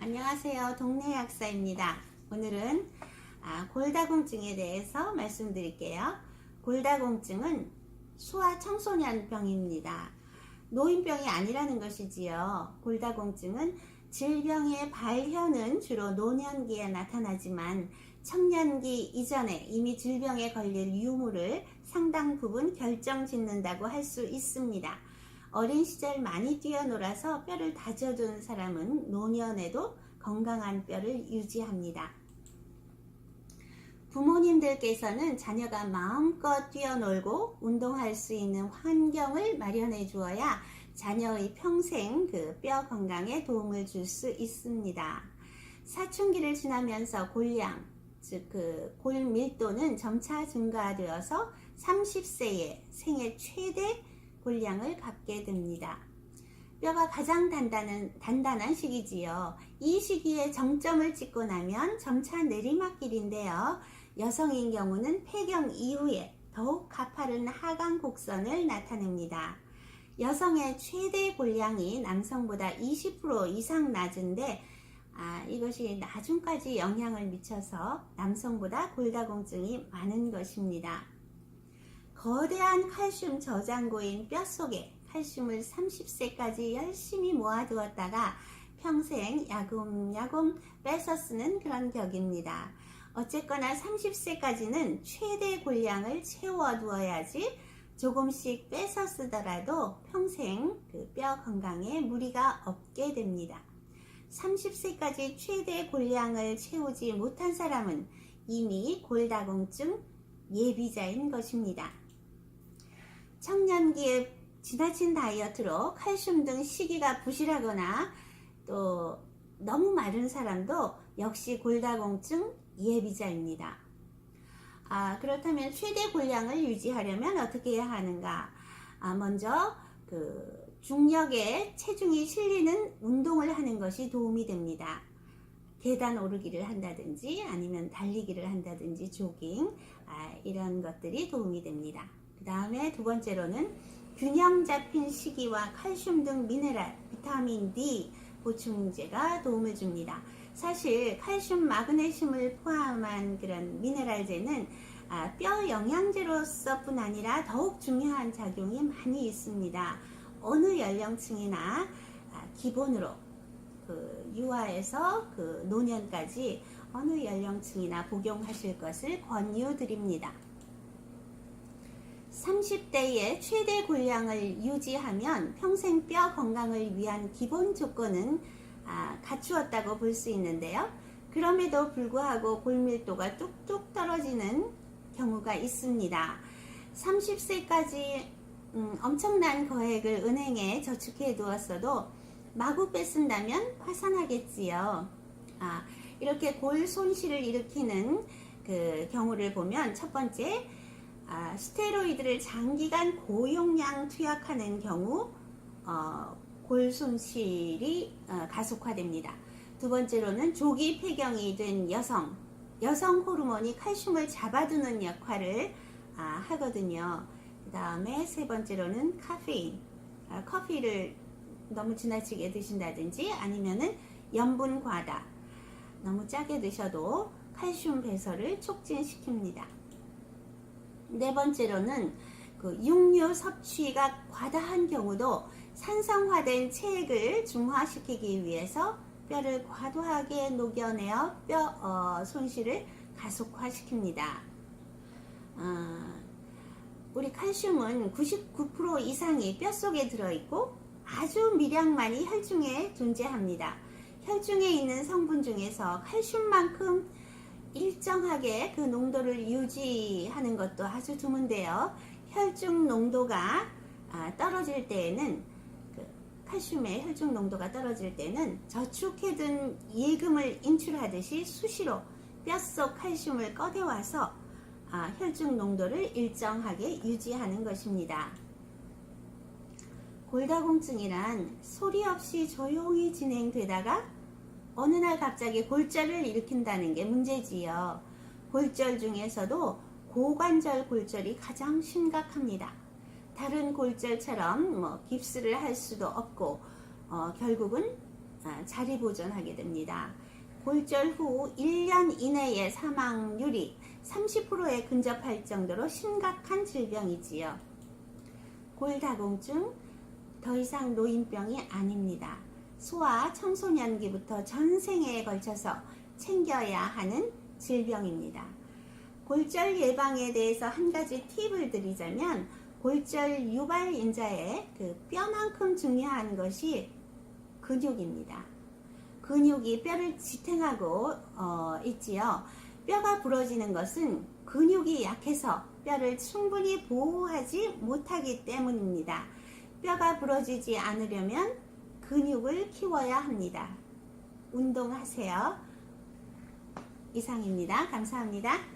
안녕하세요. 동네 약사입니다. 오늘은 골다공증에 대해서 말씀드릴게요. 골다공증은 소아청소년병입니다. 노인병이 아니라는 것이지요. 골다공증은 질병의 발현은 주로 노년기에 나타나지만 청년기 이전에 이미 질병에 걸릴 유무를 상당 부분 결정짓는다고 할 수 있습니다. 어린 시절 많이 뛰어놀아서 뼈를 다져둔 사람은 노년에도 건강한 뼈를 유지합니다. 부모님들께서는 자녀가 마음껏 뛰어놀고 운동할 수 있는 환경을 마련해 주어야 자녀의 평생 뼈 건강에 도움을 줄 수 있습니다. 사춘기를 지나면서 골량, 즉 골 밀도는 점차 증가되어서 30세에 생애 최대 골량을 갖게 됩니다. 뼈가 가장 단단한 시기지요. 이 시기에 정점을 찍고 나면 점차 내리막길인데요. 여성인 경우는 폐경 이후에 더욱 가파른 하강 곡선을 나타냅니다. 여성의 최대 골량이 남성보다 20% 이상 낮은데 이것이 나중까지 영향을 미쳐서 남성보다 골다공증이 많은 것입니다. 거대한 칼슘 저장고인 뼈 속에 칼슘을 30세까지 열심히 모아두었다가 평생 야금야금 뺏어 쓰는 그런 격입니다. 어쨌거나 30세까지는 최대 골량을 채워두어야지 조금씩 뺏어 쓰더라도 평생 뼈 건강에 무리가 없게 됩니다. 30세까지 최대 골량을 채우지 못한 사람은 이미 골다공증 예비자인 것입니다. 청년기에 지나친 다이어트로 칼슘 등 식이가 부실하거나 또 너무 마른 사람도 역시 골다공증 예비자입니다. 그렇다면 최대 골량을 유지하려면 어떻게 해야 하는가? 먼저 중력에 체중이 실리는 운동을 하는 것이 도움이 됩니다. 계단 오르기를 한다든지 아니면 달리기를 한다든지 조깅 이런 것들이 도움이 됩니다. 그 다음에 두 번째로는 균형 잡힌 식이와 칼슘 등 미네랄, 비타민 D 보충제가 도움을 줍니다. 사실 칼슘, 마그네슘을 포함한 그런 미네랄제는 뼈 영양제로서 뿐 아니라 더욱 중요한 작용이 많이 있습니다. 어느 연령층이나 기본으로 유아에서 노년까지 어느 연령층이나 복용하실 것을 권유드립니다. 30대의 최대 골량을 유지하면 평생 뼈 건강을 위한 기본 조건은 갖추었다고 볼 수 있는데요. 그럼에도 불구하고 골밀도가 뚝뚝 떨어지는 경우가 있습니다. 30세까지 엄청난 거액을 은행에 저축해 두었어도 마구 뺏은다면 파산하겠지요. 이렇게 골 손실을 일으키는 경우를 보면 첫 번째, 스테로이드를 장기간 고용량 투약하는 경우 골 손실이 가속화됩니다. 두 번째로는 조기 폐경이 된 여성 호르몬이 칼슘을 잡아두는 역할을 하거든요. 그 다음에 세 번째로는 카페인, 커피를 너무 지나치게 드신다든지 아니면은 염분 과다, 너무 짜게 드셔도 칼슘 배설을 촉진시킵니다. 네 번째로는 육류 섭취가 과다한 경우도 산성화된 체액을 중화시키기 위해서 뼈를 과도하게 녹여내어 뼈 손실을 가속화시킵니다. 우리 칼슘은 99% 이상이 뼈 속에 들어있고 아주 미량만이 혈중에 존재합니다. 혈중에 있는 성분 중에서 칼슘만큼 일정하게 그 농도를 유지하는 것도 아주 드문데요. 혈중 농도가 떨어질 때에는 칼슘의 혈중 농도가 떨어질 때는 저축해둔 예금을 인출하듯이 수시로 뼛속 칼슘을 꺼내와서 혈중 농도를 일정하게 유지하는 것입니다. 골다공증이란 소리 없이 조용히 진행되다가 어느 날 갑자기 골절을 일으킨다는 게 문제지요. 골절 중에서도 고관절 골절이 가장 심각합니다. 다른 골절처럼 깁스를 할 수도 없고 결국은 자리 보존하게 됩니다. 골절 후 1년 이내에 사망률이 30%에 근접할 정도로 심각한 질병이지요. 골다공증 더 이상 노인병이 아닙니다. 소아 청소년기부터 전생에 걸쳐서 챙겨야 하는 질병입니다. 골절 예방에 대해서 한 가지 팁을 드리자면, 골절 유발인자의 그 뼈만큼 중요한 것이 근육입니다. 근육이 뼈를 지탱하고 있지요. 뼈가 부러지는 것은 근육이 약해서 뼈를 충분히 보호하지 못하기 때문입니다. 뼈가 부러지지 않으려면 근육을 키워야 합니다. 운동하세요. 이상입니다. 감사합니다.